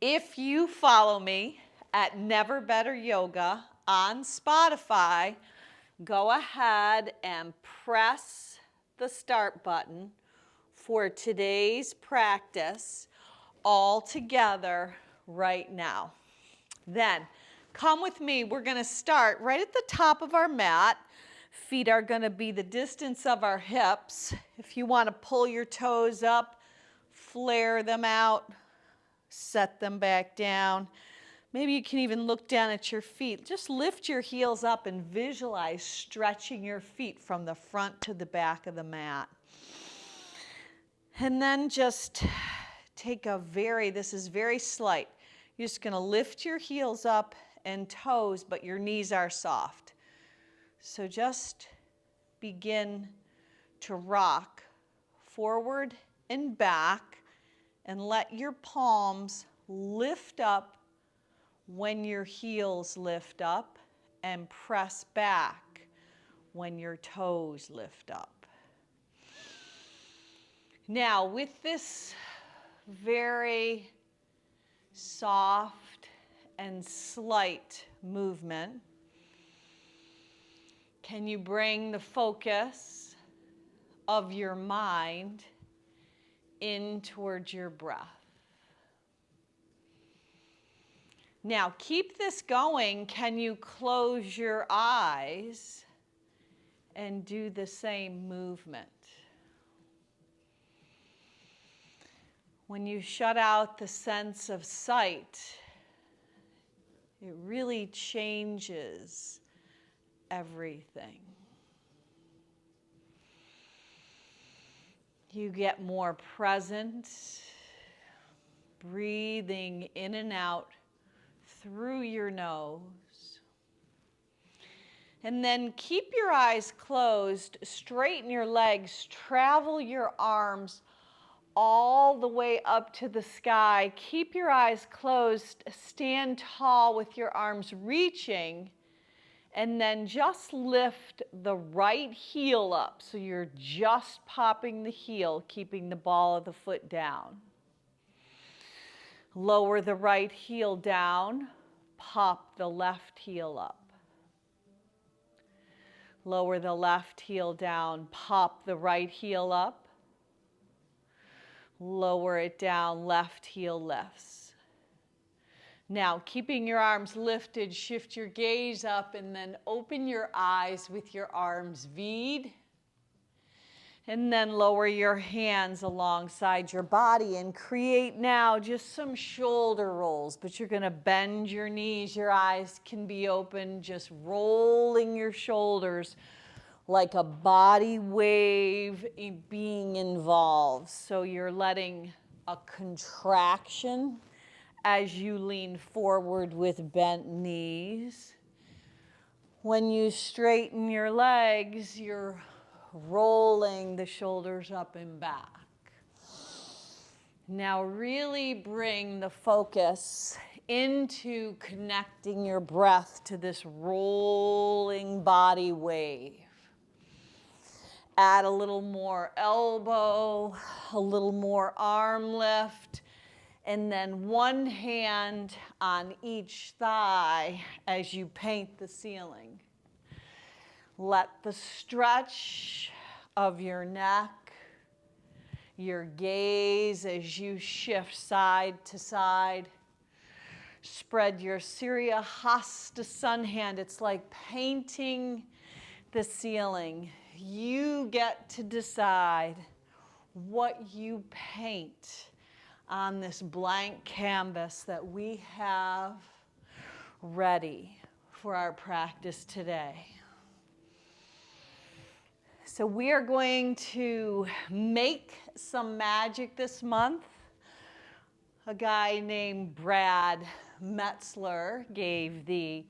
If you follow me at Never Better Yoga on Spotify, go ahead and press the start button for today's practice all together right now. Then come with me. We're going to start right at the top of our mat. Feet are going to be the distance of our hips. If you want to pull your toes up, flare them out, set them back down. Maybe you can even look down at your feet. Just lift your heels up and visualize stretching your feet from the front to the back of the mat. And then just take this is very slight. You're just going to lift your heels up and toes, but your knees are soft. So just begin to rock forward and back and let your palms lift up when your heels lift up and press back when your toes lift up. Now, with this very soft and slight movement, can you bring the focus of your mind in towards your breath? Now, keep this going. Can you close your eyes and do the same movement? When you shut out the sense of sight, it really changes everything. You get more present, breathing in and out through your nose. And then keep your eyes closed, straighten your legs, travel your arms all the way up to the sky. Keep your eyes closed, stand tall with your arms reaching, and then just lift the right heel up. So you're just popping the heel, keeping the ball of the foot down. Lower the right heel down, pop the left heel up. Lower the left heel down, pop the right heel up. Lower it down, left heel lifts. Now, keeping your arms lifted, shift your gaze up and then open your eyes with your arms V'd. And then lower your hands alongside your body and create now just some shoulder rolls. But you're going to bend your knees. Your eyes can be open, just rolling your shoulders like a body wave being involved. So you're letting a contraction as you lean forward with bent knees. When you straighten your legs, you're rolling the shoulders up and back. Now really bring the focus into connecting your breath to this rolling body wave. Add a little more elbow, a little more arm lift, and then one hand on each thigh as you paint the ceiling. Let the stretch of your neck, your gaze as you shift side to side. Spread your Surya Hasta sun hand. It's like painting the ceiling. You get to decide what you paint on this blank canvas that we have ready for our practice today. So we are going to make some magic this month. A guy named Brad Metzler gave the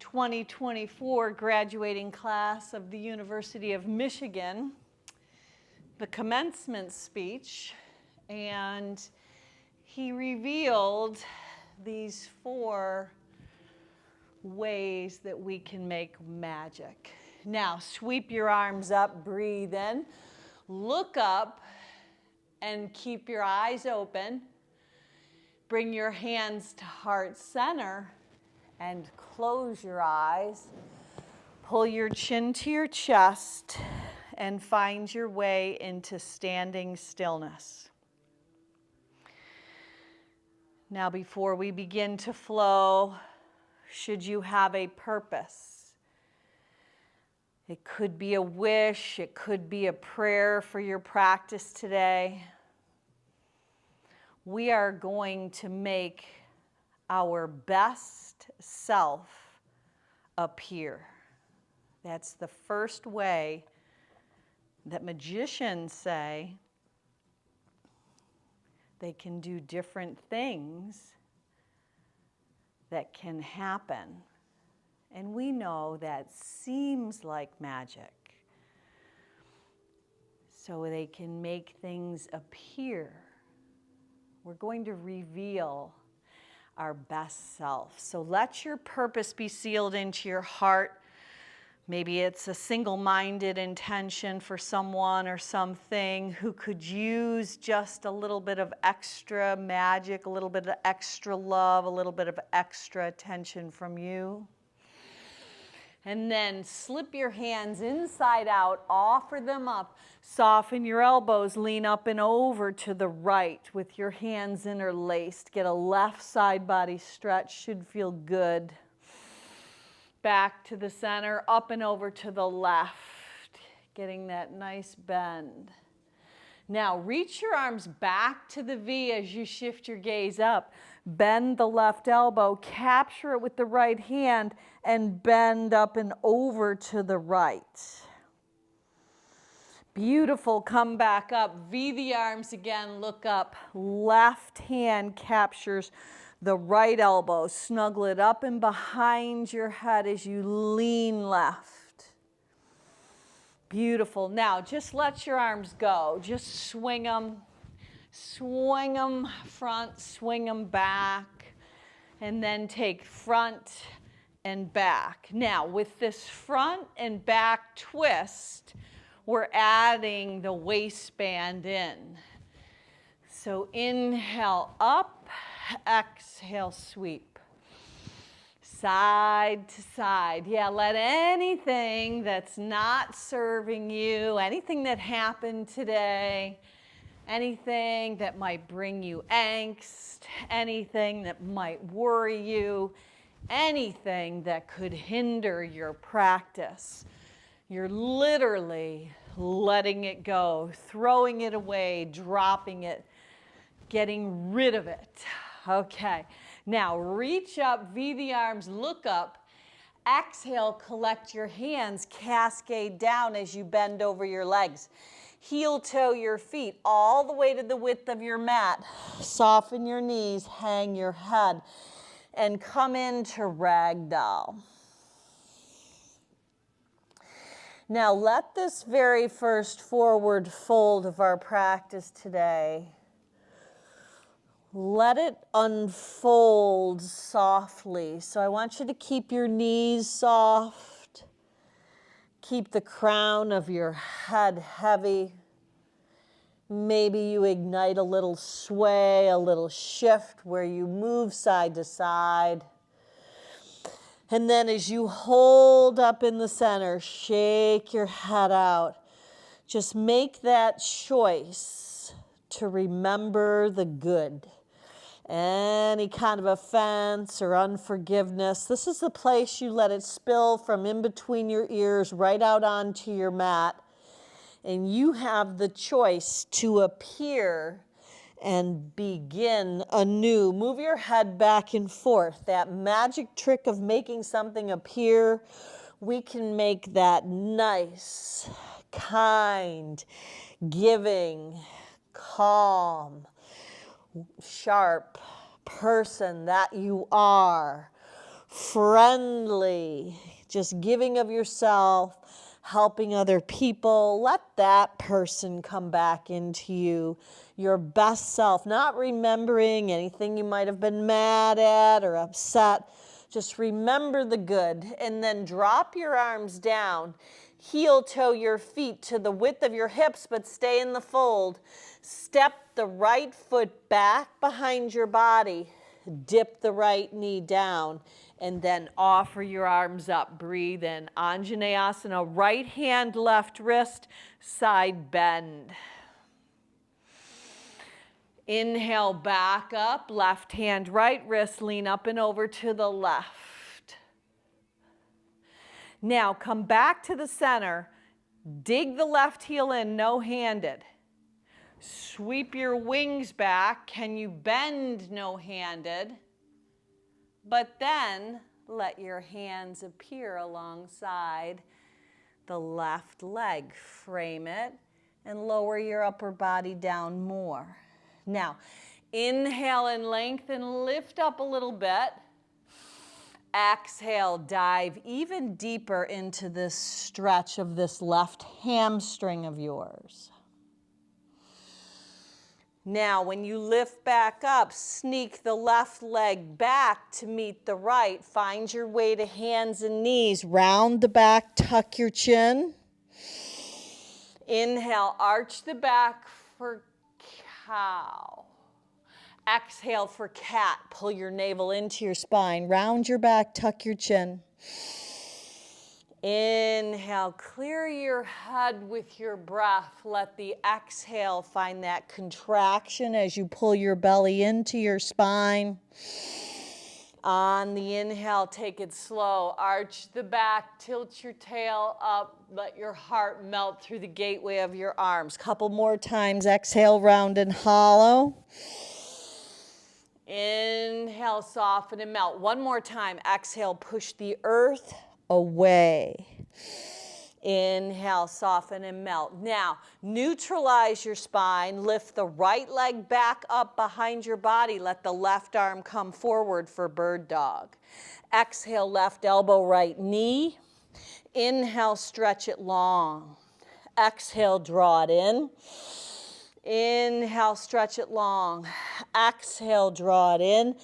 2024 graduating class of the University of Michigan the commencement speech, and he revealed these 4 ways that we can make magic. Now, sweep your arms up, breathe in, look up, and keep your eyes open. Bring your hands to heart center and close your eyes. Pull your chin to your chest and find your way into standing stillness. Now, before we begin to flow, should you have a purpose? It could be a wish, it could be a prayer for your practice today. We are going to make our best self appear. That's the first way that magicians say they can do different things that can happen. And we know that seems like magic. So they can make things appear. We're going to reveal our best self. So let your purpose be sealed into your heart. Maybe it's a single-minded intention for someone or something who could use just a little bit of extra magic, a little bit of extra love, a little bit of extra attention from you. And then slip your hands inside out, offer them up, soften your elbows, lean up and over to the right with your hands interlaced. Get a left side body stretch, should feel good. Back to the center, up and over to the left, getting that nice bend. Now reach your arms back to the V as you shift your gaze up. Bend the left elbow, capture it with the right hand, and bend up and over to the right. Beautiful, come back up. V the arms again, look up. Left hand captures the right elbow. Snuggle it up and behind your head as you lean left. Beautiful. Now, just let your arms go. Just swing them front, swing them back, and then take front and back. Now, with this front and back twist, we're adding the waistband in. So inhale up, exhale sweep. Side to side. Yeah, let anything that's not serving you, anything that happened today, anything that might bring you angst, anything that might worry you, anything that could hinder your practice, you're literally letting it go, throwing it away, dropping it, getting rid of it. Okay. Now reach up, V the arms, look up. Exhale, collect your hands, cascade down as you bend over your legs. Heel toe your feet all the way to the width of your mat. Soften your knees, hang your head, and come into ragdoll. Now let this very first forward fold of our practice today, let it unfold softly. So I want you to keep your knees soft. Keep the crown of your head heavy. Maybe you ignite a little sway, a little shift where you move side to side. And then as you hold up in the center, shake your head out. Just make that choice to remember the good. Any kind of offense or unforgiveness, this is the place you let it spill from in between your ears right out onto your mat. And you have the choice to appear and begin anew. Move your head back and forth. That magic trick of making something appear, we can make that nice, kind, giving, calm, sharp person that you are, friendly, just giving of yourself, helping other people. Let that person come back into you, your best self, not remembering anything you might have been mad at or upset. Just remember the good, and then drop your arms down. Heel toe your feet to the width of your hips, but stay in the fold. Step the right foot back behind your body. Dip the right knee down, and then offer your arms up. Breathe in. Anjaneyasana, right hand, left wrist, side bend. Inhale, back up, left hand, right wrist, lean up and over to the left. Now come back to the center, dig the left heel in, no-handed. Sweep your wings back. Can you bend no-handed? But then let your hands appear alongside the left leg. Frame it and lower your upper body down more. Now, inhale and lengthen, lift up a little bit. Exhale, dive even deeper into this stretch of this left hamstring of yours. Now, when you lift back up, sneak the left leg back to meet the right. Find your way to hands and knees. Round the back, tuck your chin. Inhale, arch the back for cow. Exhale for cat. Pull your navel into your spine. Round your back, tuck your chin. Inhale, clear your head with your breath. Let the exhale find that contraction as you pull your belly into your spine. On the inhale, take it slow. Arch the back, tilt your tail up. Let your heart melt through the gateway of your arms. Couple more times. Exhale, round and hollow. Inhale, soften and melt. One more time. Exhale, push the earth away. Inhale, soften and melt. Now, neutralize your spine. Lift the right leg back up behind your body. Let the left arm come forward for bird dog. Exhale, left elbow, right knee. Inhale, stretch it long. Exhale, draw it in. Inhale, stretch it long. Exhale, draw it in.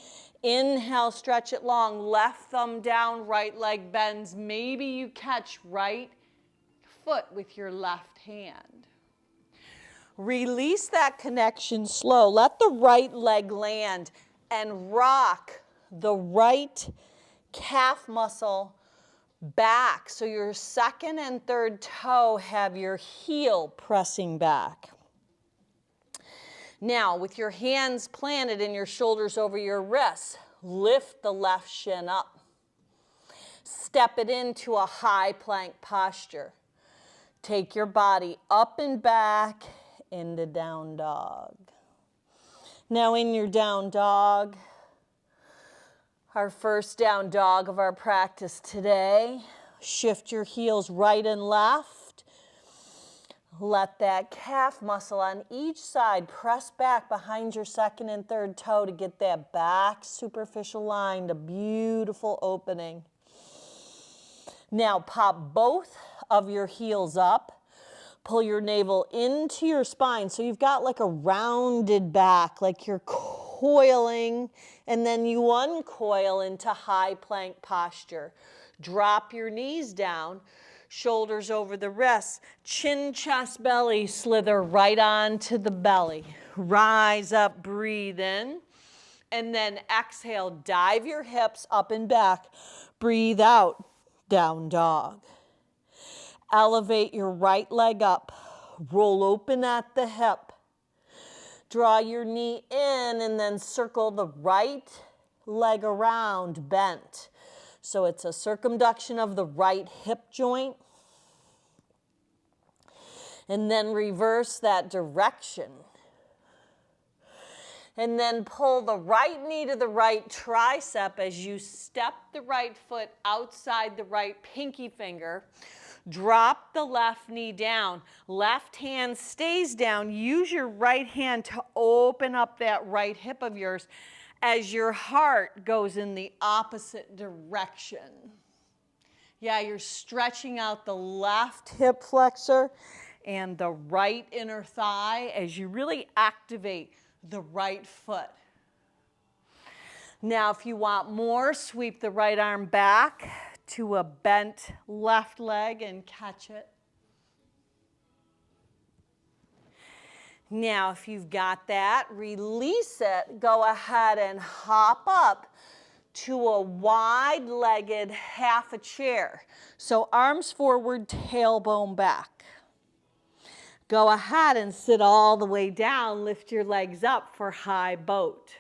Inhale, stretch it long. Left thumb down, right leg bends. Maybe you catch right foot with your left hand. Release that connection slow. Let the right leg land and rock the right calf muscle back so your second and third toe have your heel pressing back. Now, with your hands planted and your shoulders over your wrists, lift the left shin up. Step it into a high plank posture. Take your body up and back into down dog. Now in your down dog, our first down dog of our practice today, shift your heels right and left. Let that calf muscle on each side press back behind your second and third toe to get that back superficial line, a beautiful opening. Now pop both of your heels up. Pull your navel into your spine so you've got like a rounded back, like you're coiling, and then you uncoil into high plank posture. Drop your knees down. Shoulders over the wrists, chin, chest, belly, slither right onto the belly. Rise up, breathe in, and then exhale, dive your hips up and back. Breathe out, down dog. Elevate your right leg up, roll open at the hip. Draw your knee in and then circle the right leg around, bent. So it's a circumduction of the right hip joint. And then reverse that direction. And then pull the right knee to the right tricep as you step the right foot outside the right pinky finger. Drop the left knee down. Left hand stays down. Use your right hand to open up that right hip of yours as your heart goes in the opposite direction. Yeah, you're stretching out the left hip flexor and the right inner thigh as you really activate the right foot. Now, if you want more, sweep the right arm back to a bent left leg and catch it. Now, if you've got that, release it. Go ahead and hop up to a wide-legged half a chair. So arms forward, tailbone back. Go ahead and sit all the way down. Lift your legs up for high boat.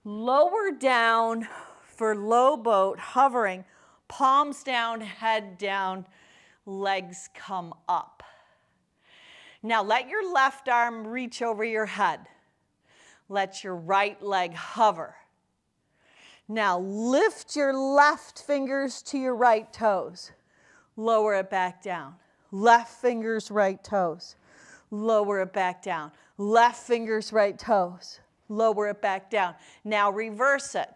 Lower down for low boat, hovering. Palms down, head down, legs come up. Now let your left arm reach over your head. Let your right leg hover. Now lift your left fingers to your right toes. Lower it back down. Left fingers, right toes. Lower it back down. Left fingers, right toes. Lower it back down. Now reverse it.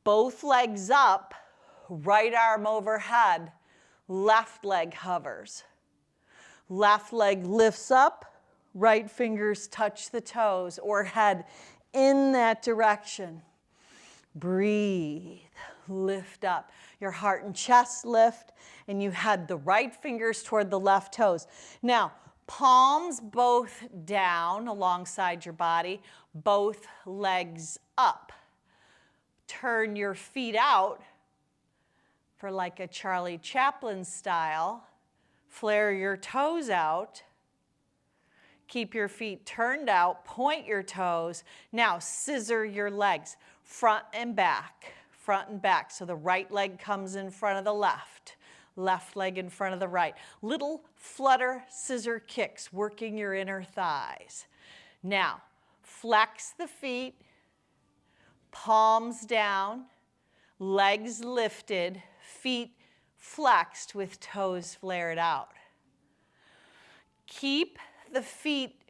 Both legs up, right arm overhead, left leg hovers. Left leg lifts up, right fingers touch the toes or head in that direction. Breathe, lift up. Your heart and chest lift, and you head the right fingers toward the left toes. Now, palms both down alongside your body, both legs up. Turn your feet out for like a Charlie Chaplin style. Flare your toes out. Keep your feet turned out. Point your toes. Now scissor your legs, front and back, front and back. So the right leg comes in front of the left, left leg in front of the right. Little flutter scissor kicks, working your inner thighs. Now flex the feet, palms down, legs lifted, feet flexed with toes flared out. Keep the feet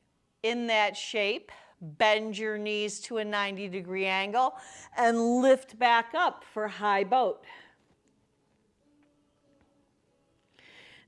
in that shape. Bend your knees to a 90-degree angle and lift back up for high boat.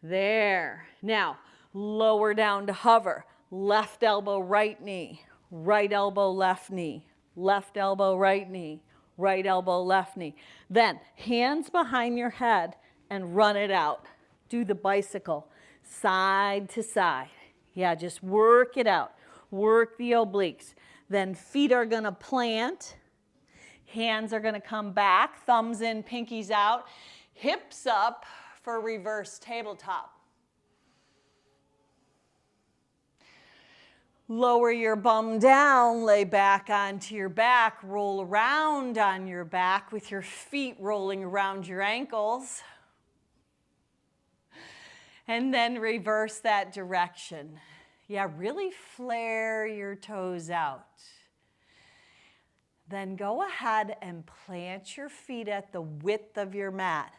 There. Now, lower down to hover. Left elbow, right knee. Right elbow, left knee. Left elbow, right knee. Right elbow, left knee. Then, hands behind your head and run it out. Do the bicycle, side to side. Yeah, just work it out. Work the obliques. Then feet are gonna plant. Hands are gonna come back, thumbs in, pinkies out. Hips up for reverse tabletop. Lower your bum down, lay back onto your back, roll around on your back with your feet rolling around your ankles. And then reverse that direction. Yeah, really flare your toes out. Then go ahead and plant your feet at the width of your mat.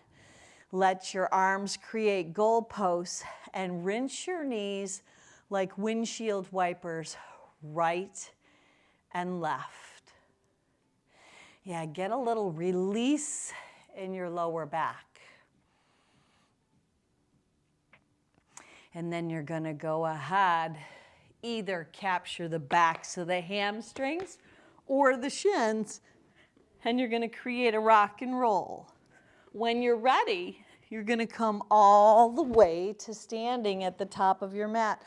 Let your arms create goalposts and rinse your knees like windshield wipers, right and left. Yeah, get a little release in your lower back. And then you're gonna go ahead, either capture the backs of the hamstrings or the shins, and you're gonna create a rock and roll. When you're ready, you're gonna come all the way to standing at the top of your mat,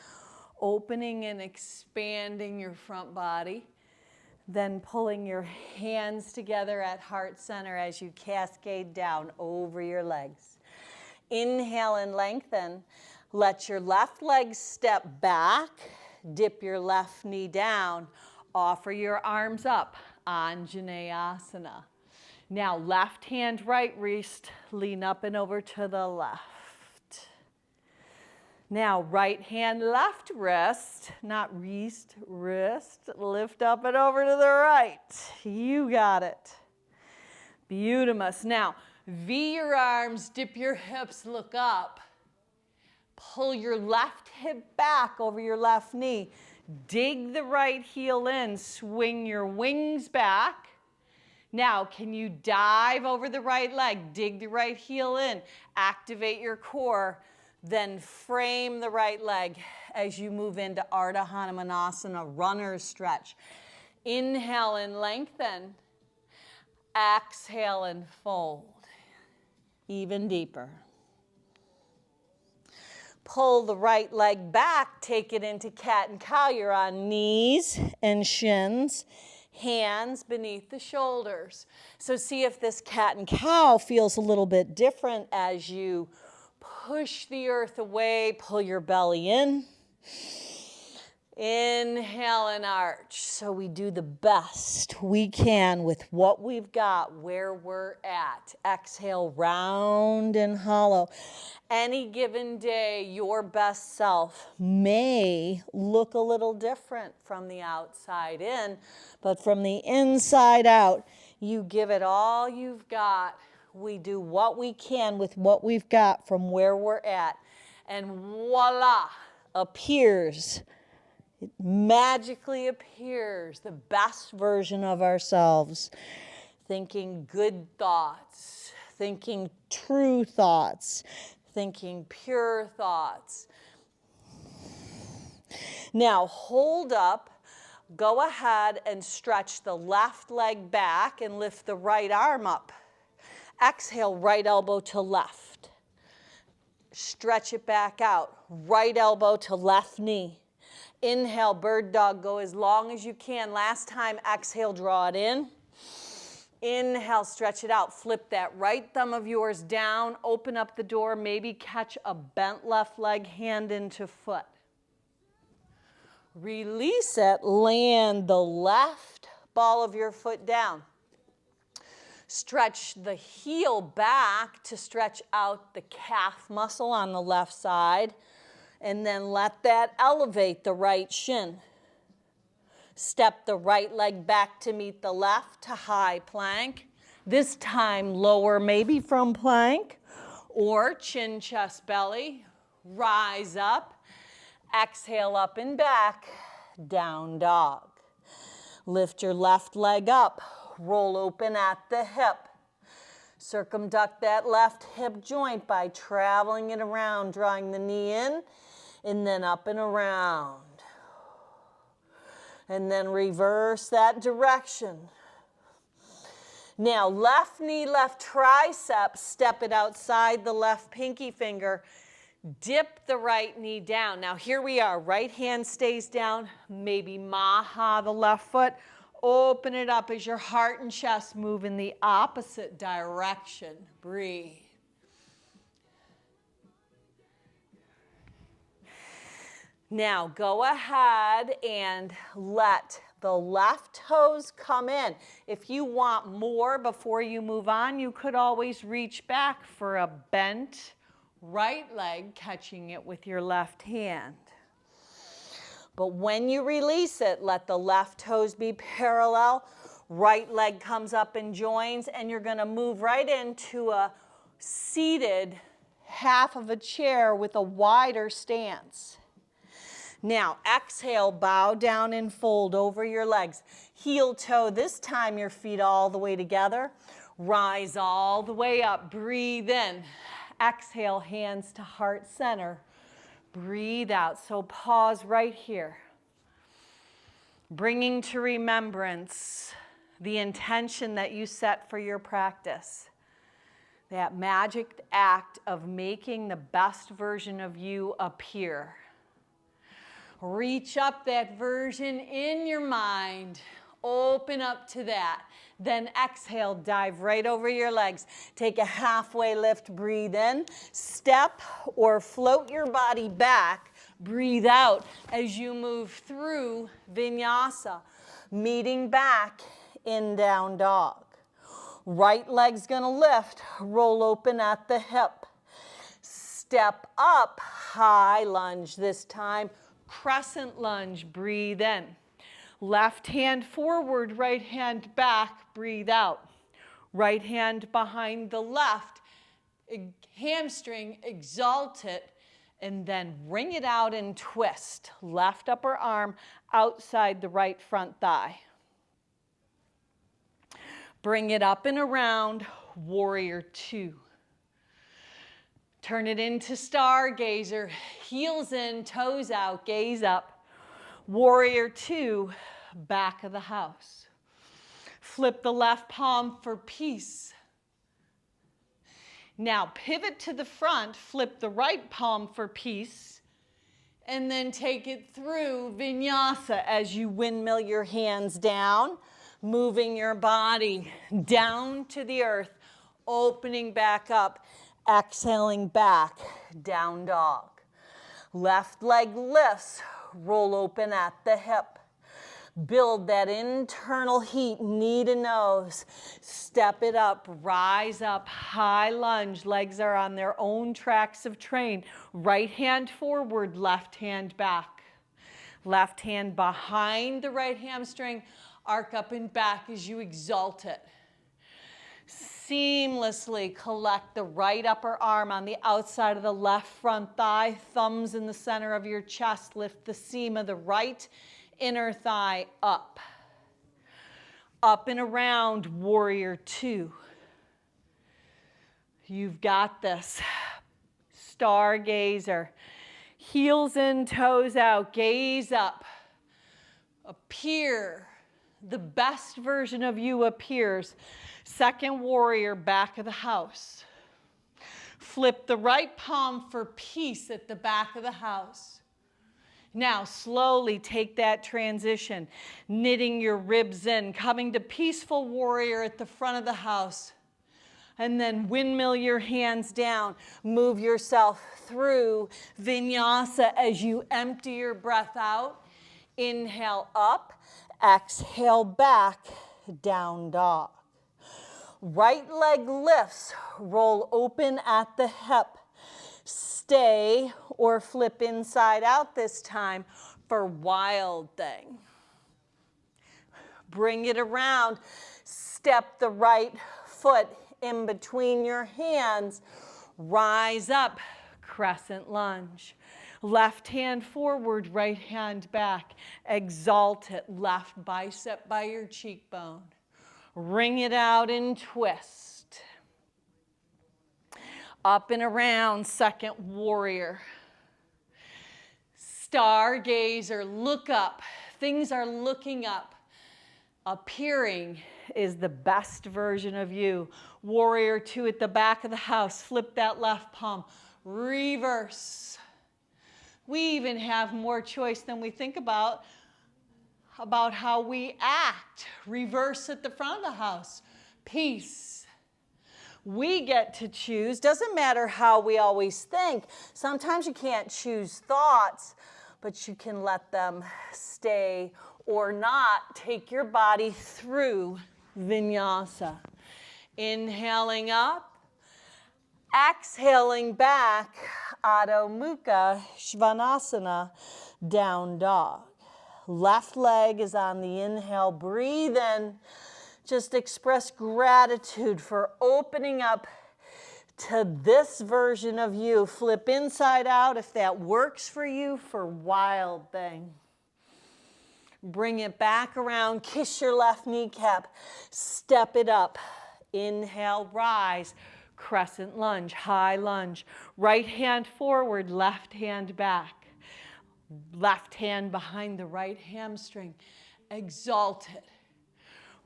opening and expanding your front body, then pulling your hands together at heart center as you cascade down over your legs. Inhale and lengthen. Let your left leg step back, dip your left knee down, offer your arms up, Anjaneyasana. Now left hand, right wrist, lean up and over to the left. Now right hand, left wrist, not wrist, wrist, lift up and over to the right. You got it. Beautimous. Now V your arms, dip your hips, look up. Pull your left hip back over your left knee. Dig the right heel in. Swing your wings back. Now, can you dive over the right leg? Dig the right heel in. Activate your core. Then frame the right leg as you move into Ardha Hanumanasana, runner's stretch. Inhale and lengthen. Exhale and fold. even deeper. Pull the right leg back, take it into cat and cow. You're on knees and shins, hands beneath the shoulders. So see if this cat and cow feels a little bit different as you push the earth away, pull your belly in. Inhale and arch. So we do the best we can with what we've got, where we're at. Exhale, round and hollow. Any given day, your best self may look a little different from the outside in, but from the inside out, you give it all you've got. We do what we can with what we've got from where we're at. And voila, appears. It magically appears the best version of ourselves, thinking good thoughts, thinking true thoughts, thinking pure thoughts. Now hold up, go ahead and stretch the left leg back and lift the right arm up. Exhale, right elbow to left. Stretch it back out, right elbow to left knee. Inhale, bird dog, go as long as you can. Last time, exhale, draw it in. Inhale, stretch it out. Flip that right thumb of yours down, open up the door, maybe catch a bent left leg, hand into foot. Release it, land the left ball of your foot down. Stretch the heel back to stretch out the calf muscle on the left side. And then let that elevate the right shin. Step the right leg back to meet the left to high plank. This time lower maybe from plank or chin, chest, belly. Rise up. Exhale up and back. Down dog. Lift your left leg up. Roll open at the hip. Circumduct that left hip joint by traveling it around, drawing the knee in, and then up and around. And then reverse that direction. Now, left knee, left tricep, step it outside the left pinky finger. Dip the right knee down. Now, here we are. Right hand stays down. Maybe maha the left foot. Open it up as your heart and chest move in the opposite direction. Breathe. Now go ahead and let the left toes come in. If you want more before you move on, you could always reach back for a bent right leg, catching it with your left hand. But when you release it, let the left toes be parallel. Right leg comes up and joins, and you're going to move right into a seated half of a chair with a wider stance. Now, exhale, bow down and fold over your legs. Heel toe, this time your feet all the way together. Rise all the way up. Breathe in. Exhale, hands to heart center. Breathe out. So pause right here. Bringing to remembrance the intention that you set for your practice. That magic act of making the best version of you appear. Reach up that version in your mind. Open up to that. Then exhale, dive right over your legs. Take a halfway lift, breathe in. Step or float your body back. Breathe out as you move through vinyasa. Meeting back in down dog. Right leg's gonna lift, roll open at the hip. Step up, high lunge this time. Crescent lunge, breathe in. Left hand forward, right hand back, breathe out. Right hand behind the left, hamstring, exalt it, and then wring it out and twist. Left upper arm outside the right front thigh. Bring it up and around, warrior two. Turn it into stargazer, heels in, toes out, gaze up. Warrior two, back of the house. Flip the left palm for peace. Now pivot to the front, flip the right palm for peace, and then take it through vinyasa as you windmill your hands down, moving your body down to the earth, opening back up, exhaling back, down dog. Left leg lifts, roll open at the hip. Build that internal heat, knee to nose. Step it up, rise up, high lunge. Legs are on their own tracks of train. Right hand forward, left hand back. Left hand behind the right hamstring, arc up and back as you exalt it. Seamlessly collect the right upper arm on the outside of the left front thigh, thumbs in the center of your chest. Lift the seam of the right inner thigh up. Up and around, warrior two. You've got this. Stargazer. Heels in, toes out, gaze up. Appear. The best version of you appears. Second warrior, back of the house. Flip the right palm for peace at the back of the house. Now slowly take that transition, knitting your ribs in, coming to peaceful warrior at the front of the house. And then windmill your hands down. Move yourself through vinyasa as you empty your breath out. Inhale up, exhale back, down dog. Right leg lifts, roll open at the hip. Stay or flip inside out this time for wild thing. Bring it around. Step the right foot in between your hands. Rise up, crescent lunge. Left hand forward, right hand back. Exalt it, left bicep by your cheekbone. Wring it out and twist. Up and around, second warrior. Stargazer, look up. Things are looking up. Appearing is the best version of you. Warrior two at the back of the house. Flip that left palm. Reverse. We even have more choice than we think about how we act. Reverse at the front of the house. Peace. We get to choose. Doesn't matter how we always think. Sometimes you can't choose thoughts, but you can let them stay or not. Take your body through vinyasa. Inhaling up, exhaling back, Adho Mukha Svanasana, down dog. Left leg is on the inhale. Breathe in. Just express gratitude for opening up to this version of you. Flip inside out if that works for you for wild thing. Bring it back around. Kiss your left kneecap. Step it up. Inhale, rise. Crescent lunge, high lunge. Right hand forward, left hand back. Left hand behind the right hamstring. Exalt it.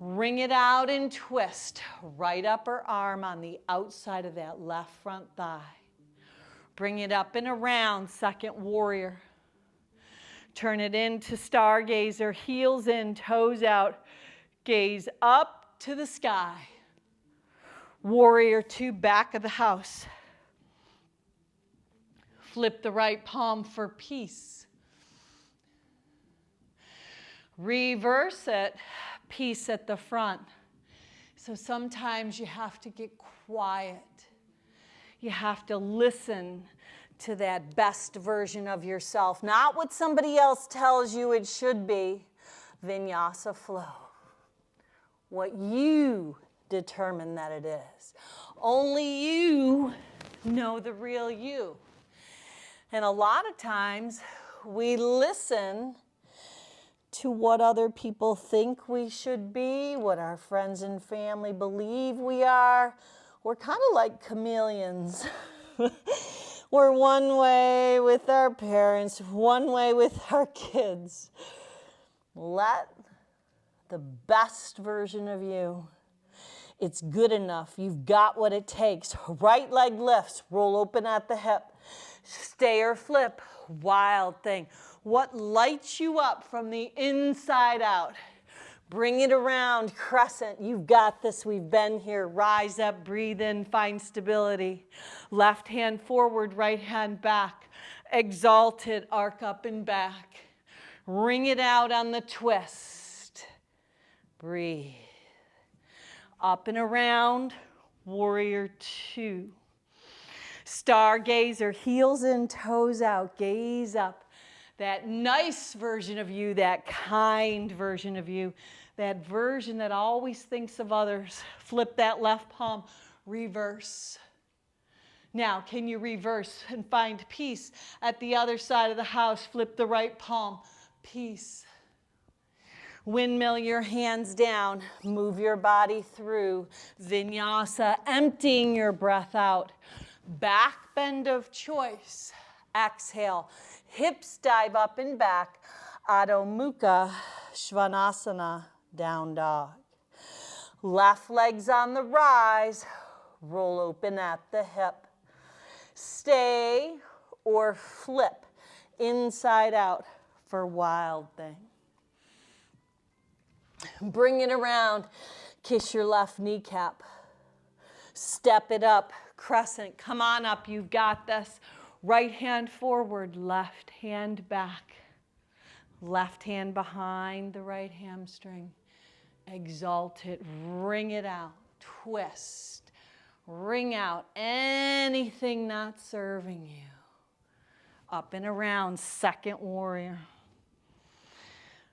Wring it out and twist. Right upper arm on the outside of that left front thigh. Bring it up and around, second warrior. Turn it into stargazer, heels in, toes out. Gaze up to the sky. Warrior two, back of the house. Flip the right palm for peace. Reverse it. Peace at the front. So sometimes you have to get quiet. You have to listen to that best version of yourself, not what somebody else tells you it should be. Vinyasa flow. What you determine that it is. Only you know the real you. And a lot of times we listen to what other people think we should be, what our friends and family believe we are. We're kind of like chameleons. We're one way with our parents, one way with our kids. Let the best version of you It's good enough. You've got what it takes. Right leg lifts, roll open at the hip. Stay or flip, wild thing. What lights you up from the inside out? Bring it around, crescent. You've got this. We've been here. Rise up, breathe in, find stability. Left hand forward, right hand back. Exalted, arc up and back. Ring it out on the twist. Breathe. Up and around, warrior two. Stargazer, heels in, toes out, gaze up. That nice version of you, that kind version of you, that version that always thinks of others. Flip that left palm, reverse. Now, can you reverse and find peace at the other side of the house? Flip the right palm, peace. Windmill your hands down, move your body through. Vinyasa, emptying your breath out. Back bend of choice. Exhale, hips dive up and back. Adho Mukha Svanasana, down dog. Left leg's on the rise, roll open at the hip. Stay or flip inside out for wild thing. Bring it around, kiss your left kneecap. Step it up, crescent, come on up, you've got this. Right hand forward, left hand back. Left hand behind the right hamstring. Exalt it, wring it out, twist. Wring out anything not serving you. Up and around, second warrior.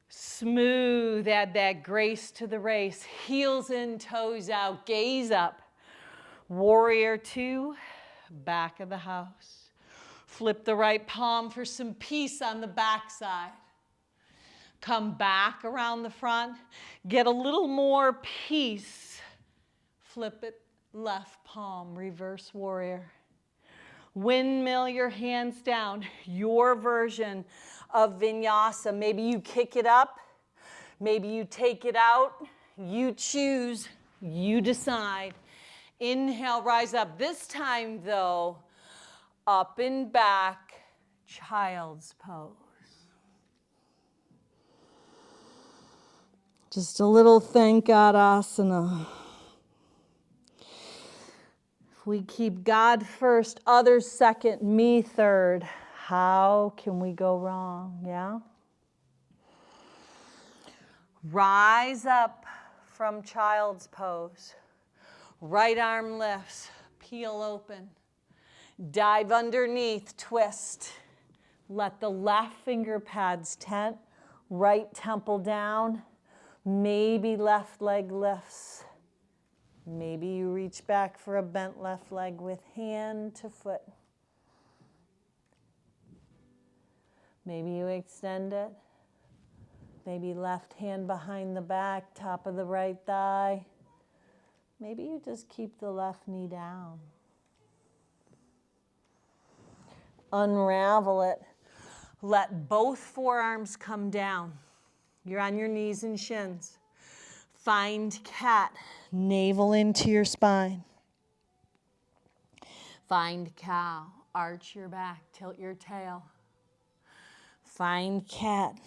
Smooth, add that grace to the race. Heels in, toes out, gaze up. Warrior two, back of the house. Flip the right palm for some peace on the backside. Come back around the front. Get a little more peace. Flip it, left palm, reverse warrior. Windmill your hands down, your version of vinyasa. Maybe you kick it up, maybe you take it out. You choose, you decide. Inhale, rise up. This time though, up and back, child's pose. Just a little thank God asana. If we keep God first, others second, me third, how can we go wrong? Yeah? Rise up from child's pose. Right arm lifts, peel open. Dive underneath, twist. Let the left finger pads tent, right temple down. Maybe left leg lifts. Maybe you reach back for a bent left leg with hand to foot. Maybe you extend it. Maybe left hand behind the back, top of the right thigh. Maybe you just keep the left knee down. Unravel it. Let both forearms come down. You're on your knees and shins. Find cat, navel into your spine. Find cow, arch your back, tilt your tail. Find cat.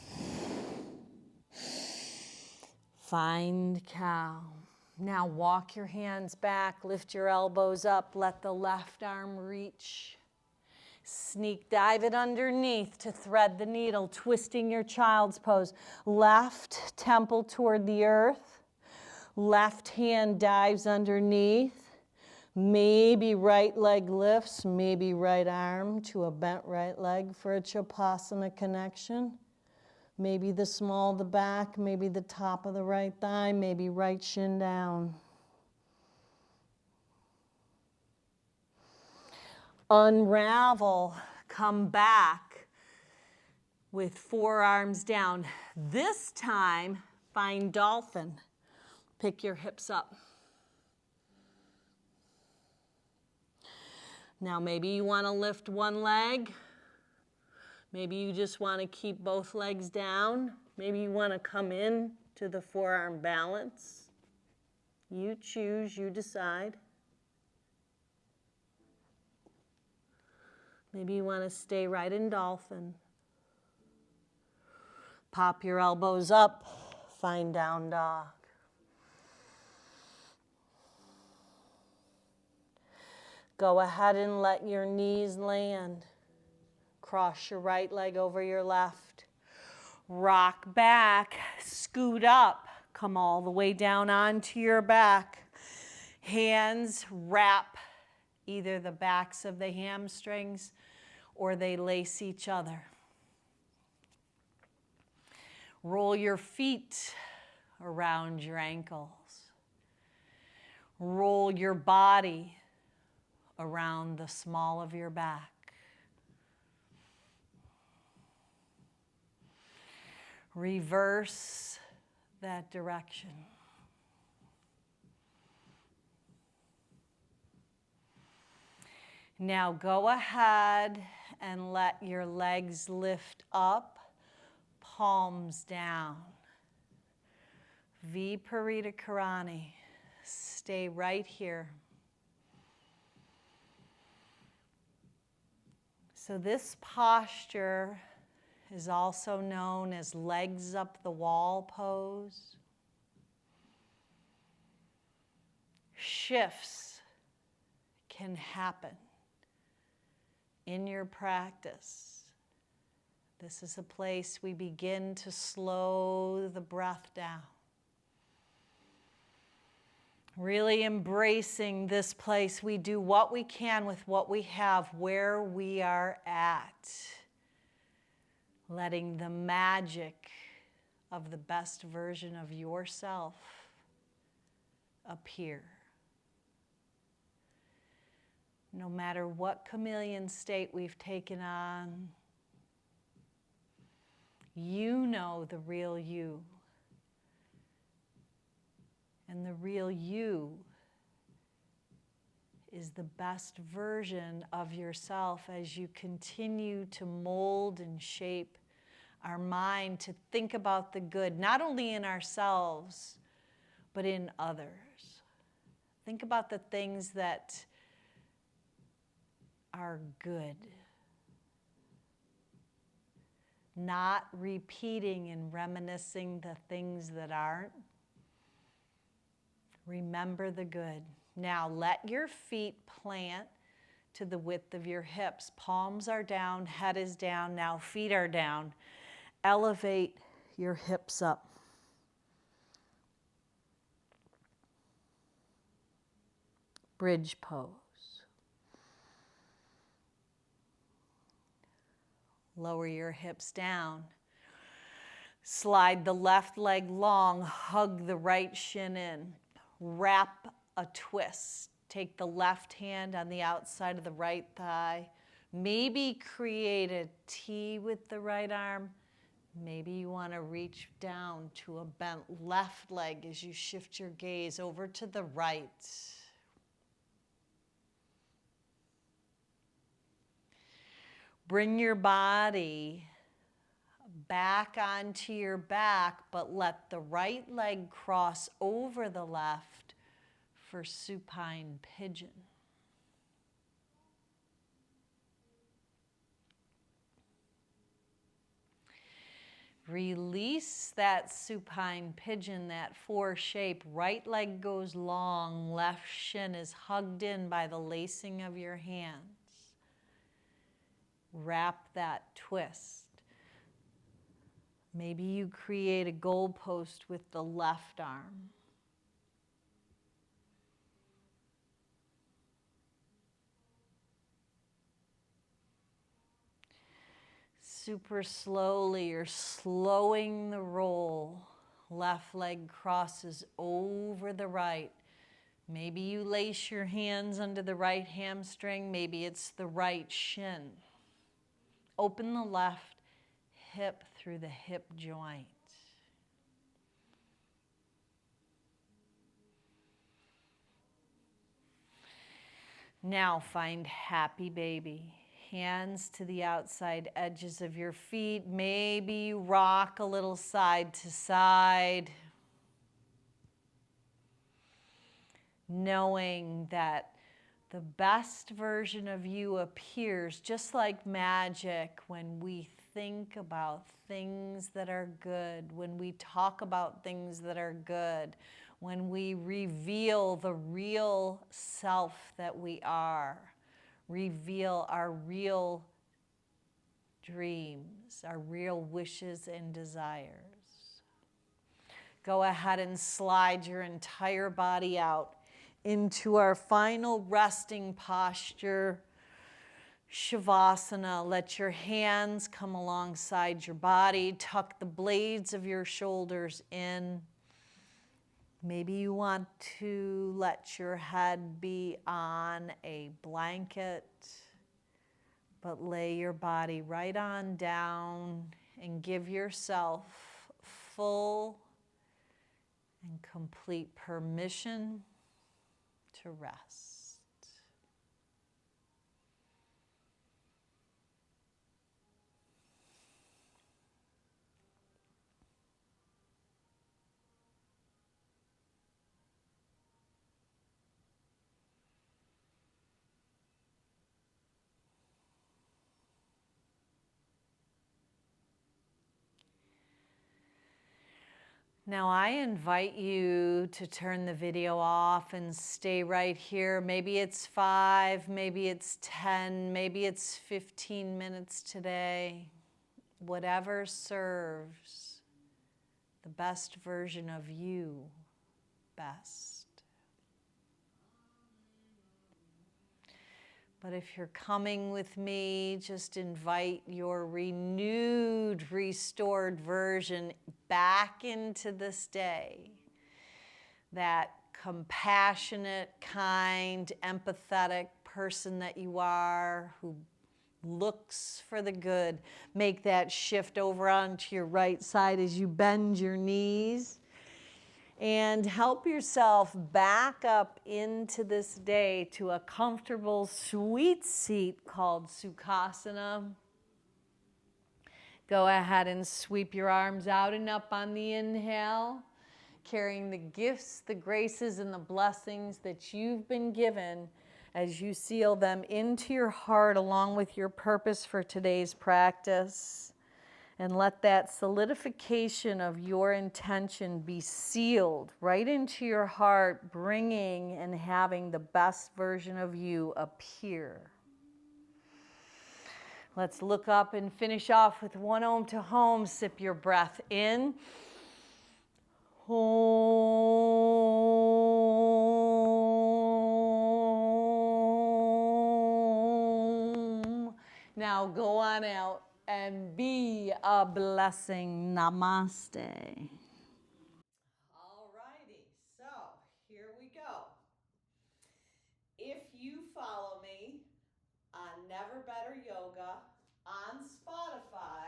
Find cow. Now walk your hands back, lift your elbows up, let the left arm reach. Sneak dive it underneath to thread the needle, twisting your child's pose. Left temple toward the earth. Left hand dives underneath. Maybe right leg lifts, maybe right arm to a bent right leg for a Chapasana connection. Maybe the small of the back, maybe the top of the right thigh, maybe right shin down. Unravel, come back with forearms down. This time, find dolphin. Pick your hips up. Now maybe you want to lift one leg. Maybe you just want to keep both legs down. Maybe you want to come in to the forearm balance. You choose, you decide. Maybe you want to stay right in dolphin. Pop your elbows up, find down dog. Go ahead and let your knees land. Cross your right leg over your left. Rock back, scoot up, come all the way down onto your back. Hands wrap either the backs of the hamstrings or they lace each other. Roll your feet around your ankles. Roll your body around the small of your back. Reverse that direction. Now go ahead and let your legs lift up, palms down. Viparita Karani. Stay right here. So this posture is also known as legs up the wall pose. Shifts can happen in your practice. This is a place we begin to slow the breath down. Really embracing this place. We do what we can with what we have, where we are at. Letting the magic of the best version of yourself appear. No matter what chameleon state we've taken on, you know the real you. And the real you is the best version of yourself as you continue to mold and shape our mind to think about the good, not only in ourselves, but in others. Think about the things that are good. Not repeating and reminiscing the things that aren't. Remember the good. Now let your feet plant to the width of your hips. Palms are down, head is down, now feet are down. Elevate your hips up. Bridge pose. Lower your hips down. Slide the left leg long, hug the right shin in. Wrap a twist. Take the left hand on the outside of the right thigh. Maybe create a T with the right arm. Maybe you want to reach down to a bent left leg as you shift your gaze over to the right. Bring your body back onto your back, but let the right leg cross over the left for supine pigeon. Release that supine pigeon, that four shape. Right leg goes long, left shin is hugged in by the lacing of your hands. Wrap that twist. Maybe you create a goalpost with the left arm. Super slowly, you're slowing the roll. Left leg crosses over the right. Maybe you lace your hands under the right hamstring. Maybe it's the right shin. Open the left hip through the hip joint. Now find happy baby. Hands to the outside edges of your feet. Maybe you rock a little side to side. knowing that the best version of you appears just like magic when we think about things that are good, when we talk about things that are good, when we reveal the real self that we are, reveal our real dreams, our real wishes and desires. Go ahead and slide your entire body out into our final resting posture, Shavasana. Let your hands come alongside your body. Tuck the blades of your shoulders in. Maybe you want to let your head be on a blanket, but lay your body right on down and give yourself full and complete permission to rest. Now I invite you to turn the video off and stay right here. Maybe it's 5, maybe it's 10, maybe it's 15 minutes today. Whatever serves the best version of you best. But if you're coming with me, just invite your renewed, restored version back into this day. That compassionate, kind, empathetic person that you are, who looks for the good. Make that shift over onto your right side as you bend your knees. And help yourself back up into this day to a comfortable, sweet seat called Sukhasana. Go ahead and sweep your arms out and up on the inhale, carrying the gifts, the graces, and the blessings that you've been given as you seal them into your heart along with your purpose for today's practice. And let that solidification of your intention be sealed right into your heart, bringing and having the best version of you appear. Let's look up and finish off with one Om to Home. Sip your breath in. Om. Now go on out and be a blessing. Namaste. All righty, so here we go. If you follow me on Never Better Yoga on Spotify,